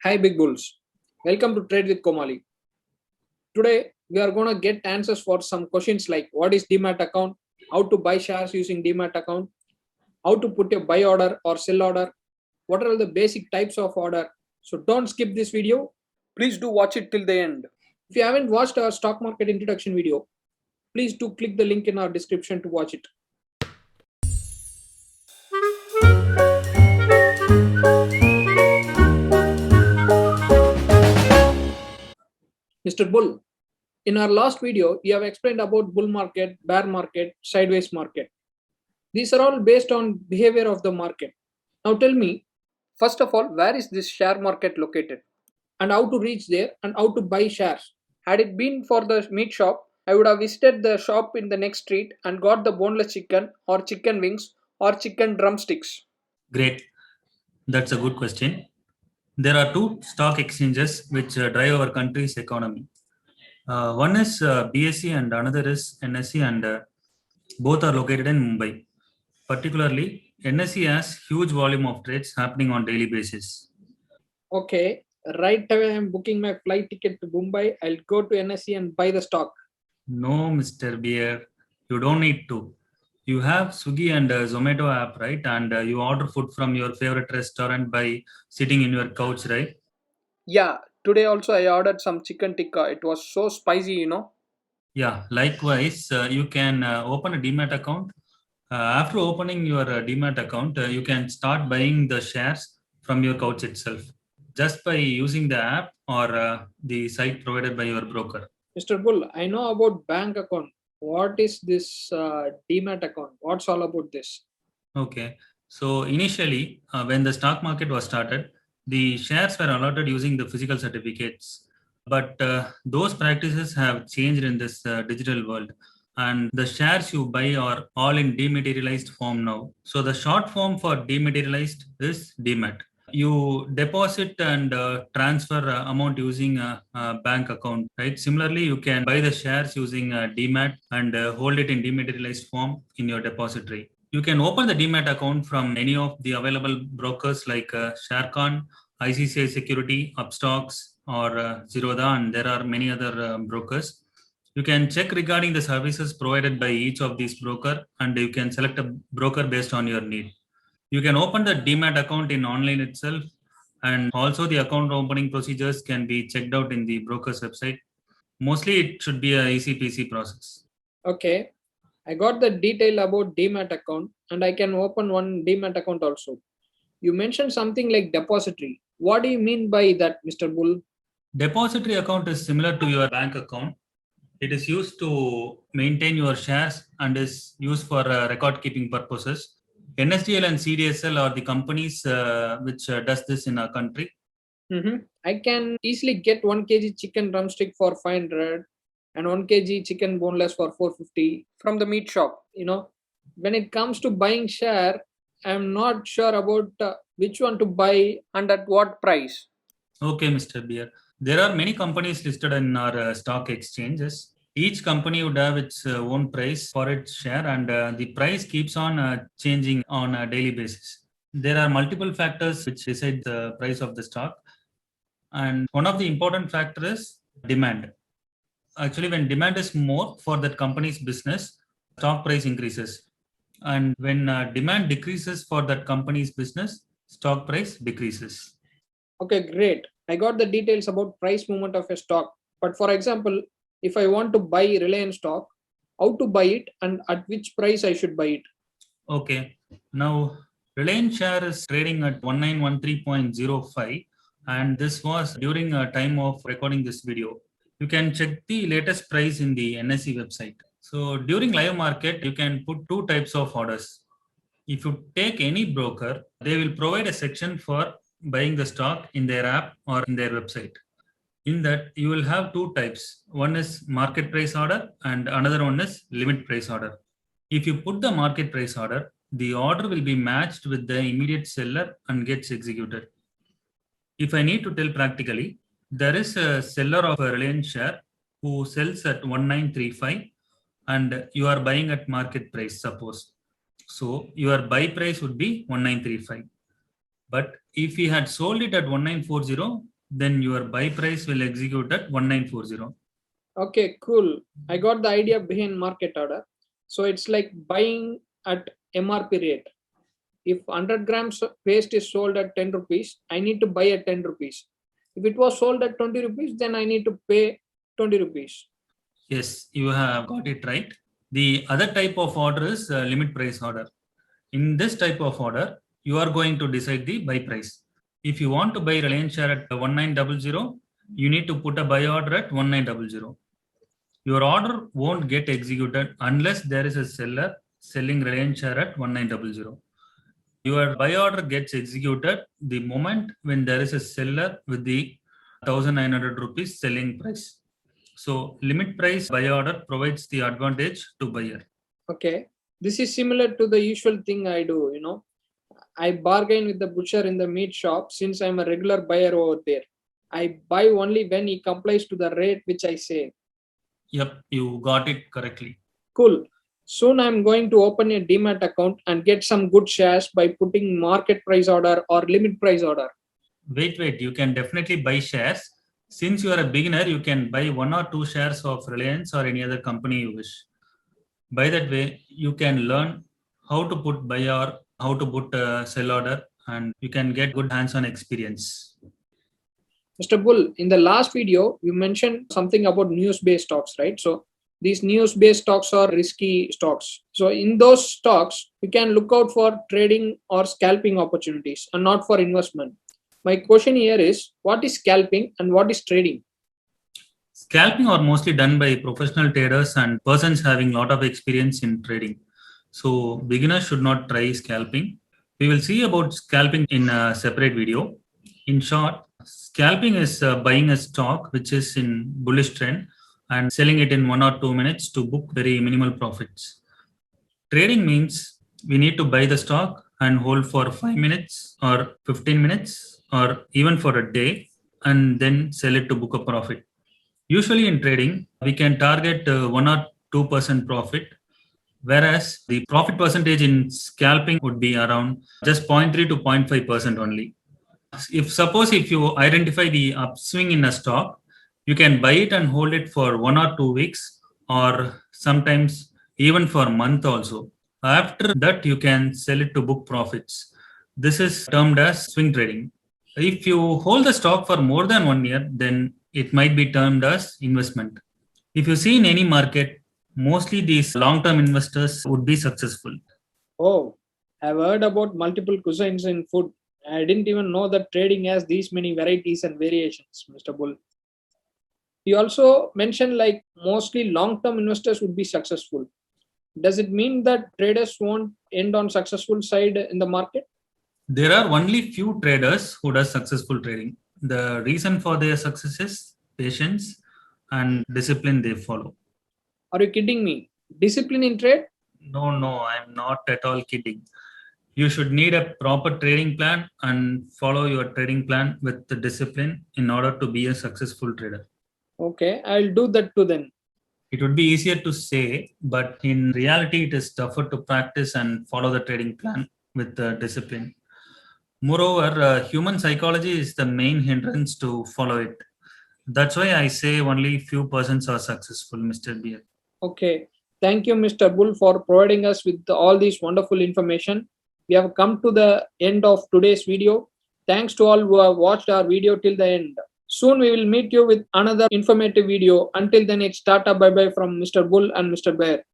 Hi Big Bulls. Welcome to Trade with Comali. Today we are going to get answers for some questions like what is Demat account, how to buy shares using Demat account, how to put a buy order or sell order, what are the basic types of order. So don't skip this video. Please do watch it till the end. If you haven't watched our stock market introduction video, please do click the link in our description to watch it. Mr. Bull, in our last video, we have explained about bull market, bear market, sideways market. These are all based on behavior of the market. Now tell me, first of all, where is this share market located? And how to reach there and how to buy shares. Had it been for the meat shop, I would have visited the shop in the next street and got the boneless chicken or chicken wings or chicken drumsticks. Great. That's a good question. There are two stock exchanges which drive our country's economy. One is BSE and another is NSE, and both are located in Mumbai. Particularly, NSE has huge volume of trades happening on daily basis. Okay, right away I'm booking my flight ticket to Mumbai. I'll go to NSE and buy the stock. No, Mr. Beer, you don't need to. You have Swiggy and Zomato app, right? And you order food from your favorite restaurant by sitting in your couch, right? Yeah, today also I ordered some chicken tikka. It was so spicy. Yeah, likewise, you can open a Demat account. After opening your Demat account, you can start buying the shares from your couch itself just by using the app or the site provided by your broker. Mr. Bull, I know about bank account. What is this Demat account? What's all about this? Okay, so initially, when the stock market was started, the shares were allotted using the physical certificates. But those practices have changed in this digital world. And the shares you buy are all in dematerialized form now. So the short form for dematerialized is Demat. You deposit and transfer amount using a bank account, right? Similarly, you can buy the shares using Demat and hold it in dematerialized form in your depository. You can open the Demat account from any of the available brokers like Sharekhan, ICICI Security, Upstocks, or Zerodha, and there are many other brokers. You can check regarding the services provided by each of these broker, and you can select a broker based on your need. You can open the Demat account in online itself, and also the account opening procedures can be checked out in the broker's website. Mostly, it should be a easy peasy process. Okay, I got the detail about Demat account and I can open one Demat account also. You mentioned something like depository. What do you mean by that, Mr. Bull? Depository account is similar to your bank account. It is used to maintain your shares and is used for record keeping purposes. NSDL and CDSL are the companies which does this in our country. I can easily get 1 kg chicken drumstick for 500 and 1 kg chicken boneless for 450 from the meat shop. When it comes to buying share, I'm not sure about which one to buy and at what price. Okay, Mr. Beer. There are many companies listed in our stock exchanges. Each company would have its own price for its share, and the price keeps on changing on a daily basis. There are multiple factors which decide the price of the stock, and one of the important factors is demand. Actually, when demand is more for that company's business, stock price increases, and when demand decreases for that company's business, stock price decreases. Okay, great. I got the details about price movement of a stock. But for example, if I want to buy Reliance stock, how to buy it and at which price I should buy it? Okay, now Reliance share is trading at 1913.05, and this was during a time of recording this video. You can check the latest price in the NSE website. So during live market, you can put two types of orders. If you take any broker, they will provide a section for buying the stock in their app or in their website. In that, you will have two types. One is market price order and another one is limit price order. If you put the market price order, the order will be matched with the immediate seller and gets executed. If I need to tell practically, there is a seller of a Reliance share who sells at 1935 and you are buying at market price, suppose. So your buy price would be 1935. But if he had sold it at 1940, then your buy price will execute at 1940. Okay, cool. I got the idea behind market order. So it's like buying at MRP rate. If 100 grams of paste is sold at 10 rupees, I need to buy at 10 rupees. If it was sold at 20 rupees, then I need to pay 20 rupees. Yes, you have got it right. The other type of order is limit price order. In this type of order, you are going to decide the buy price. If you want to buy Reliance share at 1900, you need to put a buy order at 1900. Your order won't get executed unless there is a seller selling Reliance share at 1900. Your buy order gets executed the moment when there is a seller with the 1900 rupees selling price. So limit price buy order provides the advantage to buyer. Okay. This is similar to the usual thing I do. I bargain with the butcher in the meat shop since I'm a regular buyer over there. I buy only when he complies to the rate which I say. Yep, you got it correctly. Cool. Soon I'm going to open a Demat account and get some good shares by putting market price order or limit price order. Wait, you can definitely buy shares. Since you are a beginner, you can buy 1 or 2 shares of Reliance or any other company you wish. By that way, you can learn how to put buy or how to put sell order, and you can get good hands-on experience. Mr. Bull, in the last video, you mentioned something about news-based stocks, right? So these news-based stocks are risky stocks. So in those stocks, you can look out for trading or scalping opportunities and not for investment. My question here is, what is scalping and what is trading? Scalping are mostly done by professional traders and persons having a lot of experience in trading. So beginners should not try scalping. We will see about scalping in a separate video. In short, scalping is buying a stock which is in bullish trend and selling it in 1 or 2 minutes to book very minimal profits. Trading means we need to buy the stock and hold for 5 minutes or 15 minutes or even for a day and then sell it to book a profit. Usually in trading, we can target 1 or 2% profit, whereas the profit percentage in scalping would be around just 0.3 to 0.5% only. If you identify the upswing in a stock, you can buy it and hold it for 1 or 2 weeks or sometimes even for a month also. After that, you can sell it to book profits. This is termed as swing trading. If you hold the stock for more than 1 year, then it might be termed as investment. If you see in any market, mostly these long-term investors would be successful. Oh, I've heard about multiple cuisines in food. I didn't even know that trading has these many varieties and variations, Mr. Bull. You also mentioned like mostly long-term investors would be successful. Does it mean that traders won't end on successful side in the market? There are only few traders who does successful trading. The reason for their success is patience and discipline they follow. Are you kidding me? Discipline in trade? No, I'm not at all kidding. You should need a proper trading plan and follow your trading plan with the discipline in order to be a successful trader. Okay, I'll do that too then. It would be easier to say, but in reality, it is tougher to practice and follow the trading plan with discipline. Moreover, human psychology is the main hindrance to follow it. That's why I say only few persons are successful, Mr. Beer. Okay, thank you, Mr. Bull, for providing us with all this wonderful information. We have come to the end of today's video. Thanks to all who have watched our video till the end. Soon we will meet you with another informative video. Until then, it's Tata bye bye from Mr. Bull and Mr. Bear.